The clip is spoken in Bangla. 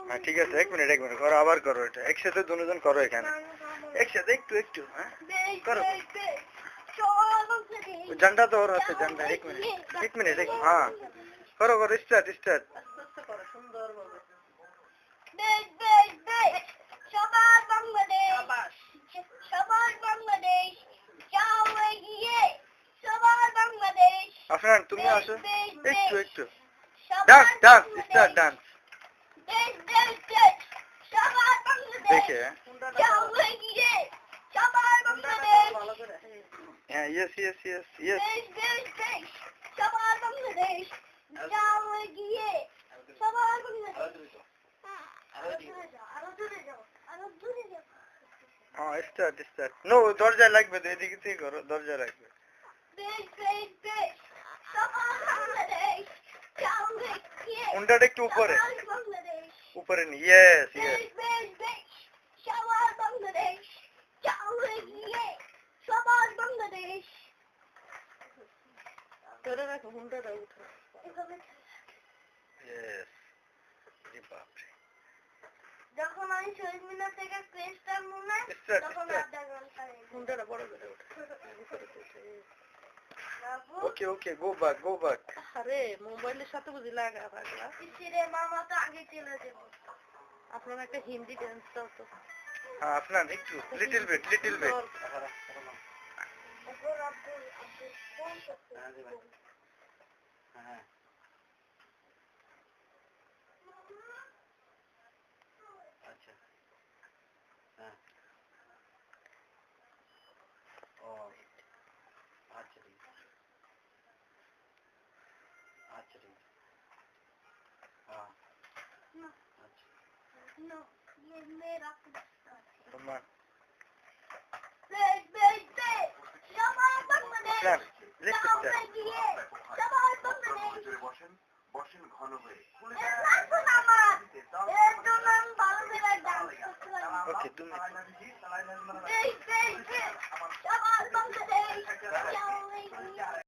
হ্যাঁ ঠিক আছে, এক মিনিট করো, আবার করো, এটা একসাথে দুজন করো, এখানে একসাথে একটু একটু, হ্যাঁ করো। ঝান্ডা তো ওর আছে, ঝান্ডা, এক মিনিট হ্যাঁ করো করো, স্টার্ট স্টার্ট। সবার বাংলাদেশ, সবার বাংলাদেশ, যাও এগিয়ে, সবার বাংলাদেশ। আফরান তুমি আসো, একটু একটু সবার dance dance start Bangladesh, dance. দেশ দেশ দেশ, সবার বাংলাদেশ, দেখে যাও এগিয়ে, সবার বাংলাদেশ। হ্যাঁ ইয়েস ইয়েস ইয়েস ইয়েস। দেশ দেশ দেশ, সবার বাংলাদেশ, যাও এগিয়ে, সবার বাংলাদেশ। আরো দূরে যাও, আরো দূরে যাও। হ্যাঁ স্টার্ট স্টার্ট। নো দরজা লাগবে তো, এদিকে থেকে করো, দরজা লাগবে। দেশ দেশ দেশ, সবার বাংলাদেশ, যাও এগিয়ে, উন্ডাটা একটু উপরে, সবার বাংলাদেশ। উপরে নি, ইয়েস ইয়েস। দেশ দেশ দেশ, সবার বাংলাদেশ, যাও এগিয়ে, সবার বাংলাদেশ। ধরে রাখো, হুন্ডাটা উঠো। ইয়েস। জি বাপ রে। যখন আমি শহীদ মিনার থেকে ক্রেস্টটা মনে তখন আড্ডা গান হুন্ডাটা বড় করে ওঠে। ওকে ওকে, গো ব্যাক গো ব্যাক। আরে মোবাইলের সাথে বুঝি লাগা পাগলা। ইসিরে মামা তো আগে চলে যাবো। আপনার একটা হিন্দি ডান্স দাও তো। হ্যাঁ আফনান একটু, লিটল বিট লিটল বিট। হ্যাঁ আচ্ছা হ্যাঁ ও আচ্ছা ঠিক আছে, আচ্ছা ঠিক আছে হ্যাঁ আচ্ছা। No, ये मेरा তোমার দেশ দেশ দেশ, সবার বাংলাদেশ, স্যার লিখতে যাও স্যার। এগিয়ে, সবার বাংলাদেশ। বসেন বসেন ঘন হয়ে লাগবে না আমার, এর জন্য আমি ভালো করে ডান্স করতে পারি। ওকে তুমি দেশ দেশ দেশ, সবার বাংলাদেশ, যাও এগিয়ে।